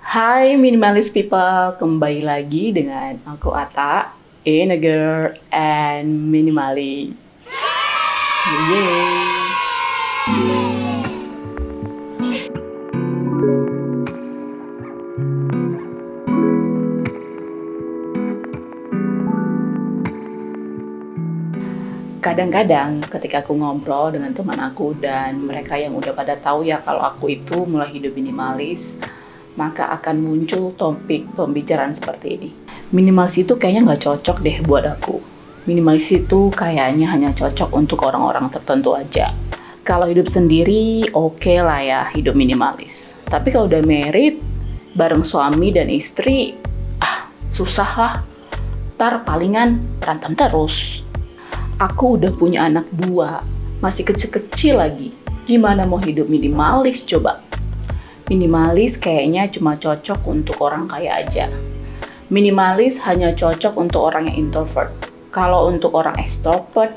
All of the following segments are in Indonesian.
Hai minimalist people, kembali lagi dengan aku Ata, a girl and minimalist. Yeay. Kadang-kadang ketika aku ngobrol dengan teman aku dan mereka yang udah pada tahu ya kalau aku itu mulai hidup minimalis, maka akan muncul topik pembicaraan seperti ini. Minimalis itu kayaknya nggak cocok deh buat aku. Minimalis itu kayaknya hanya cocok untuk orang-orang tertentu aja. Kalau hidup sendiri oke lah ya hidup minimalis. Tapi kalau udah married, bareng suami dan istri, susah lah. Ntar palingan berantem terus. Aku udah punya anak 2, masih kecil-kecil lagi. Gimana mau hidup minimalis coba? Minimalis kayaknya cuma cocok untuk orang kaya aja. Minimalis hanya cocok untuk orang yang introvert. Kalau untuk orang extrovert,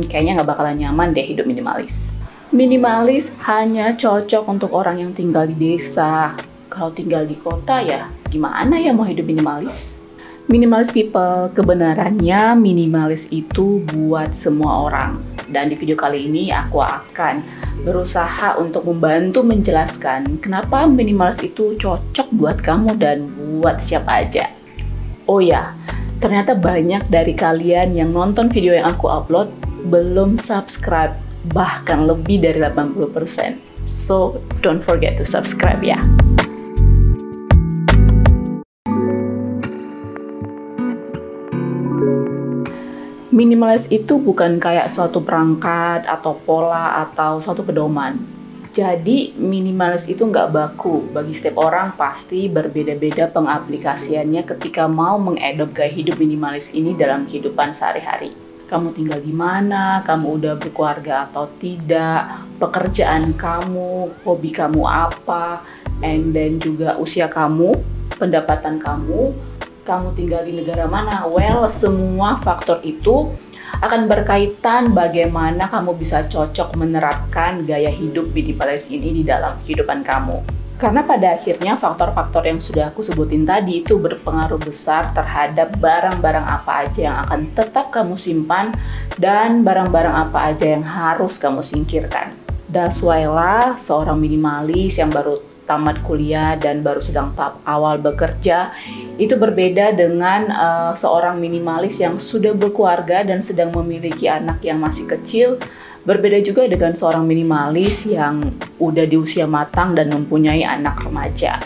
kayaknya nggak bakalan nyaman deh hidup minimalis. Minimalis hanya cocok untuk orang yang tinggal di desa. Kalau tinggal di kota ya, gimana ya mau hidup minimalis? Minimalis people, kebenarannya minimalis itu buat semua orang. Dan di video kali ini aku akan berusaha untuk membantu menjelaskan kenapa minimalis itu cocok buat kamu dan buat siapa aja. Oh ya, ternyata banyak dari kalian yang nonton video yang aku upload belum subscribe, bahkan lebih dari 80%. So, don't forget to subscribe ya. Minimalis itu bukan kayak suatu perangkat atau pola atau suatu pedoman. Jadi minimalis itu nggak baku. Bagi setiap orang pasti berbeda-beda pengaplikasiannya ketika mau mengadop gaya hidup minimalis ini dalam kehidupan sehari-hari. Kamu tinggal di mana, kamu udah berkeluarga atau tidak, pekerjaan kamu, hobi kamu apa, and then juga usia kamu, pendapatan kamu tinggal di negara mana. Well, semua faktor itu akan berkaitan bagaimana kamu bisa cocok menerapkan gaya hidup minimalis ini di dalam kehidupan kamu. Karena pada akhirnya faktor-faktor yang sudah aku sebutin tadi itu berpengaruh besar terhadap barang-barang apa aja yang akan tetap kamu simpan dan barang-barang apa aja yang harus kamu singkirkan. That's why lah seorang minimalis yang baru tamat kuliah dan baru sedang tahap awal bekerja itu berbeda dengan seorang minimalis yang sudah berkeluarga dan sedang memiliki anak yang masih kecil. Berbeda juga dengan seorang minimalis yang udah di usia matang dan mempunyai anak remaja.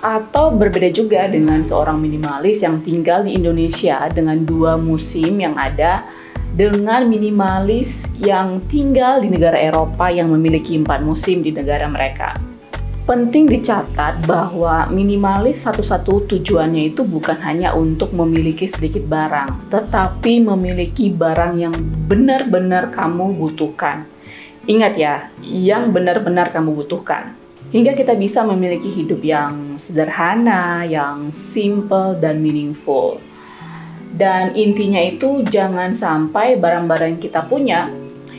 Atau berbeda juga dengan seorang minimalis yang tinggal di Indonesia dengan 2 musim yang ada, dengan minimalis yang tinggal di negara Eropa yang memiliki 4 musim di negara mereka. Penting dicatat bahwa minimalis satu-satu tujuannya itu bukan hanya untuk memiliki sedikit barang, tetapi memiliki barang yang benar-benar kamu butuhkan. Ingat ya, yang benar-benar kamu butuhkan. Hingga kita bisa memiliki hidup yang sederhana, yang simple dan meaningful. Dan intinya itu jangan sampai barang-barang yang kita punya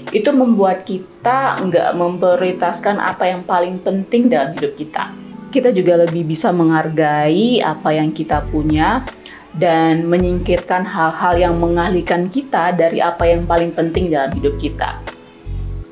itu membuat kita nggak memprioritaskan apa yang paling penting dalam hidup kita. Kita juga lebih bisa menghargai apa yang kita punya dan menyingkirkan hal-hal yang mengalihkan kita dari apa yang paling penting dalam hidup kita.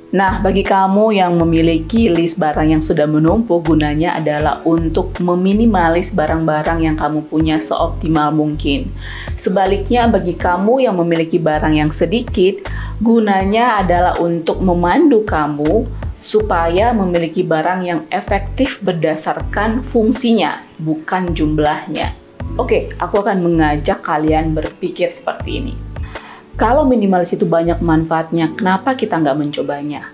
Nah, bagi kamu yang memiliki list barang yang sudah menumpuk, gunanya adalah untuk meminimalis barang-barang yang kamu punya seoptimal mungkin. Sebaliknya, bagi kamu yang memiliki barang yang sedikit, gunanya adalah untuk memandu kamu supaya memiliki barang yang efektif berdasarkan fungsinya, bukan jumlahnya. Oke, aku akan mengajak kalian berpikir seperti ini. Kalau minimalis itu banyak manfaatnya, kenapa kita nggak mencobanya?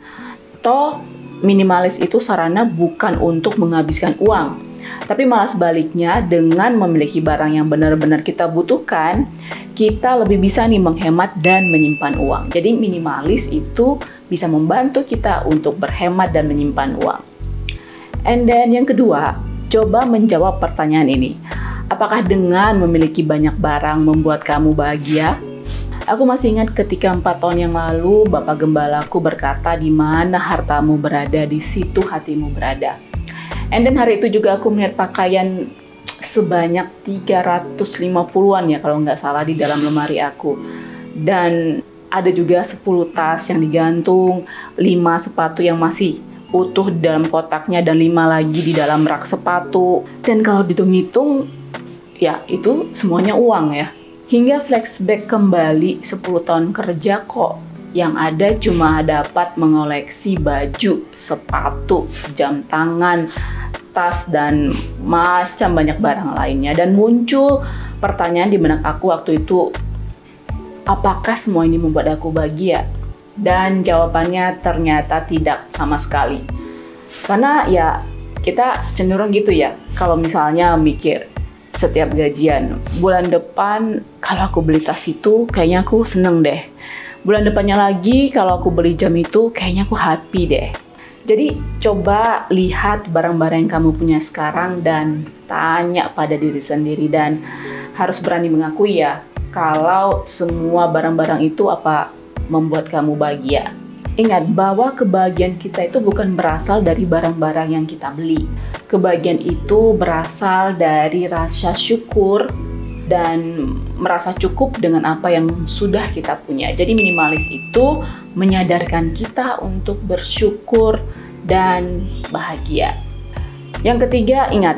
Toh, minimalis itu sarana bukan untuk menghabiskan uang, tapi malah sebaliknya dengan memiliki barang yang benar-benar kita butuhkan, kita lebih bisa nih menghemat dan menyimpan uang. Jadi minimalis itu bisa membantu kita untuk berhemat dan menyimpan uang. And then yang kedua, coba menjawab pertanyaan ini. Apakah dengan memiliki banyak barang membuat kamu bahagia? Aku masih ingat ketika 4 tahun yang lalu Bapak Gembalaku berkata, di mana hartamu berada, di situ hatimu berada. And then hari itu juga aku melihat pakaian sebanyak 350-an ya kalau nggak salah di dalam lemari aku. Dan ada juga 10 tas yang digantung, 5 sepatu yang masih utuh di dalam kotaknya, dan 5 lagi di dalam rak sepatu. Dan kalau dihitung-hitung, ya itu semuanya uang ya. Hingga flashback kembali 10 tahun kerja kok yang ada cuma dapat mengoleksi baju, sepatu, jam tangan, tas, dan macam banyak barang lainnya. Dan muncul pertanyaan di benak aku waktu itu, apakah semua ini membuat aku bahagia? Dan jawabannya ternyata tidak sama sekali. Karena ya kita cenderung gitu ya, kalau misalnya mikir setiap gajian, bulan depan kalau aku beli tas itu kayaknya aku seneng deh. Bulan depannya lagi kalau aku beli jam itu kayaknya aku happy deh. Jadi coba lihat barang-barang yang kamu punya sekarang dan tanya pada diri sendiri, dan harus berani mengakui ya kalau semua barang-barang itu apa membuat kamu bahagia. Ingat bahwa kebahagiaan kita itu bukan berasal dari barang-barang yang kita beli. Kebahagiaan itu berasal dari rasa syukur dan merasa cukup dengan apa yang sudah kita punya. Jadi minimalis itu menyadarkan kita untuk bersyukur dan bahagia. Yang ketiga, ingat,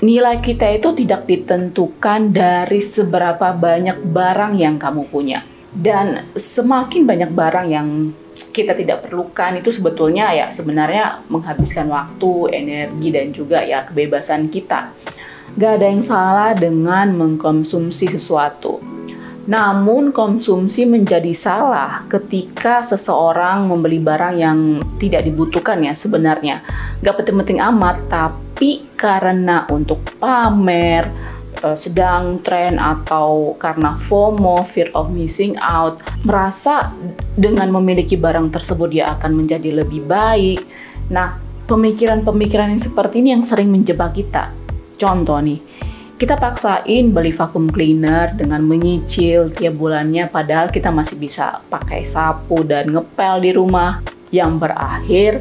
nilai kita itu tidak ditentukan dari seberapa banyak barang yang kamu punya. Dan semakin banyak barang yang kita tidak perlukan itu sebetulnya ya sebenarnya menghabiskan waktu, energi, dan juga ya kebebasan kita. Gak ada yang salah dengan mengkonsumsi sesuatu. Namun konsumsi menjadi salah ketika seseorang membeli barang yang tidak dibutuhkan ya sebenarnya. Gak penting-penting amat, tapi karena untuk pamer, sedang tren, atau karena FOMO, fear of missing out, merasa dengan memiliki barang tersebut dia akan menjadi lebih baik. Nah, pemikiran-pemikiran yang seperti ini yang sering menjebak kita. Contoh nih, kita paksain beli vacuum cleaner dengan menyicil tiap bulannya, padahal kita masih bisa pakai sapu dan ngepel di rumah. Yang berakhir,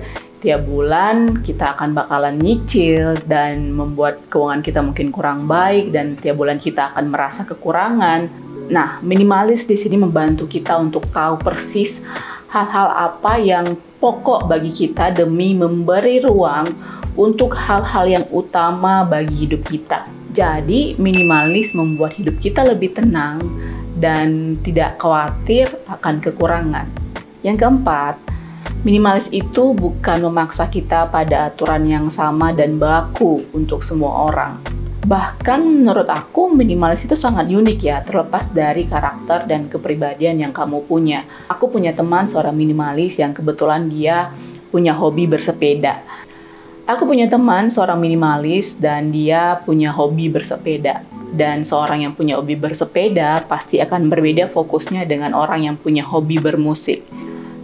tiap bulan kita akan bakalan nyicil dan membuat keuangan kita mungkin kurang baik, dan tiap bulan kita akan merasa kekurangan. Nah, minimalis di sini membantu kita untuk tahu persis hal-hal apa yang pokok bagi kita demi memberi ruang untuk hal-hal yang utama bagi hidup kita. Jadi, minimalis membuat hidup kita lebih tenang dan tidak khawatir akan kekurangan. Yang keempat, minimalis itu bukan memaksa kita pada aturan yang sama dan baku untuk semua orang. Bahkan menurut aku minimalis itu sangat unik ya, terlepas dari karakter dan kepribadian yang kamu punya. Aku punya teman seorang minimalis yang kebetulan dia punya hobi bersepeda. Aku punya teman seorang minimalis dan dia punya hobi bersepeda. Dan seorang yang punya hobi bersepeda pasti akan berbeda fokusnya dengan orang yang punya hobi bermusik.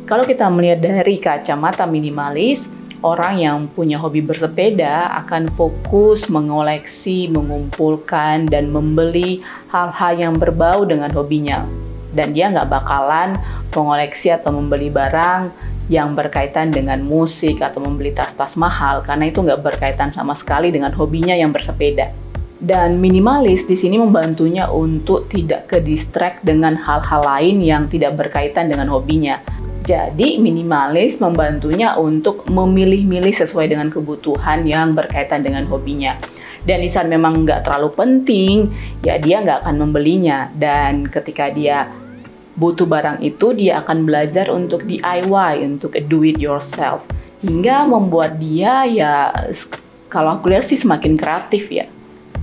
Kalau kita melihat dari kacamata minimalis, orang yang punya hobi bersepeda akan fokus mengoleksi, mengumpulkan, dan membeli hal-hal yang berbau dengan hobinya. Dan dia nggak bakalan mengoleksi atau membeli barang yang berkaitan dengan musik atau membeli tas-tas mahal, karena itu nggak berkaitan sama sekali dengan hobinya yang bersepeda. Dan minimalis di sini membantunya untuk tidak ke-distract dengan hal-hal lain yang tidak berkaitan dengan hobinya. Jadi minimalis membantunya untuk memilih-milih sesuai dengan kebutuhan yang berkaitan dengan hobinya. Dan di saat memang nggak terlalu penting, ya dia nggak akan membelinya. Dan ketika dia butuh barang itu, dia akan belajar untuk DIY, untuk do it yourself. Hingga membuat dia ya, kalau aku lihat sih semakin kreatif ya.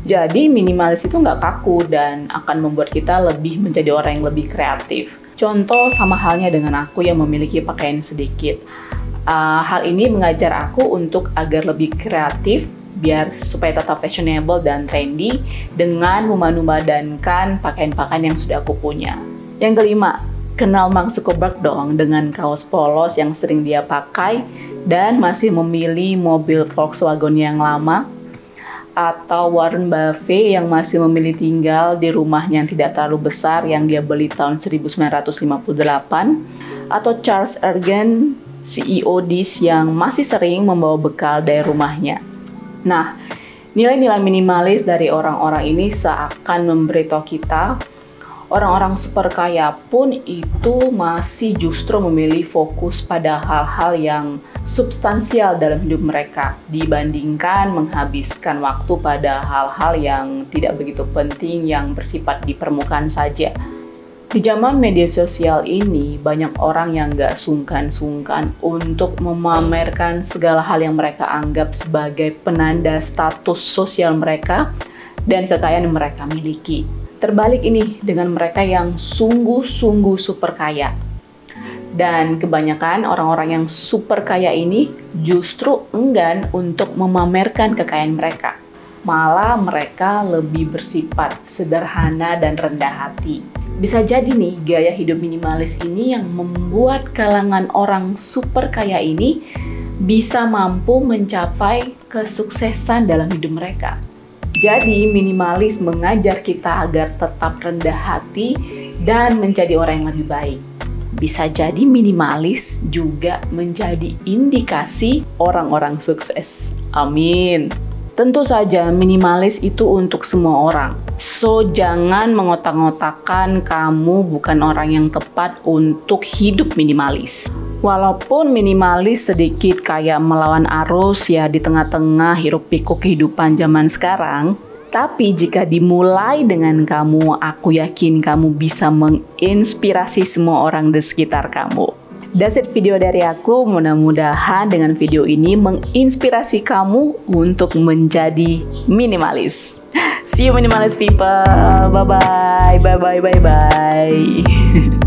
Jadi minimalis itu nggak kaku dan akan membuat kita lebih menjadi orang yang lebih kreatif. Contoh sama halnya dengan aku yang memiliki pakaian sedikit. Hal ini mengajar aku untuk agar lebih kreatif, biar supaya tetap fashionable dan trendy dengan memadupadankan pakaian-pakaian yang sudah aku punya. Yang kelima, kenal Mark Zuckerberg dong dengan kaos polos yang sering dia pakai dan masih memilih mobil Volkswagen yang lama. atau Warren Buffett yang masih memilih tinggal di rumahnya yang tidak terlalu besar yang dia beli tahun 1958, atau Charles Ergen, CEO Dish yang masih sering membawa bekal dari rumahnya. Nah, nilai-nilai minimalis dari orang-orang ini seakan memberitahu kita orang-orang super kaya pun itu masih justru memilih fokus pada hal-hal yang substansial dalam hidup mereka dibandingkan menghabiskan waktu pada hal-hal yang tidak begitu penting yang bersifat di permukaan saja. Di zaman media sosial ini, banyak orang yang gak sungkan-sungkan untuk memamerkan segala hal yang mereka anggap sebagai penanda status sosial mereka dan kekayaan yang mereka miliki. Terbalik ini dengan mereka yang sungguh-sungguh super kaya. Dan kebanyakan orang-orang yang super kaya ini justru enggan untuk memamerkan kekayaan mereka. Malah mereka lebih bersifat sederhana dan rendah hati. Bisa jadi nih, gaya hidup minimalis ini yang membuat kalangan orang super kaya ini bisa mampu mencapai kesuksesan dalam hidup mereka. Jadi, minimalis mengajar kita agar tetap rendah hati dan menjadi orang yang lebih baik. Bisa jadi minimalis juga menjadi indikasi orang-orang sukses. Amin. Tentu saja minimalis itu untuk semua orang. So, jangan mengotak-ngotakan kamu bukan orang yang tepat untuk hidup minimalis. Walaupun minimalis sedikit kayak melawan arus ya di tengah-tengah hiruk-pikuk kehidupan zaman sekarang, tapi jika dimulai dengan kamu, aku yakin kamu bisa menginspirasi semua orang di sekitar kamu. That's it video dari aku, mudah-mudahan dengan video ini menginspirasi kamu untuk menjadi minimalis. See you minimalist people, bye-bye, bye-bye, bye-bye.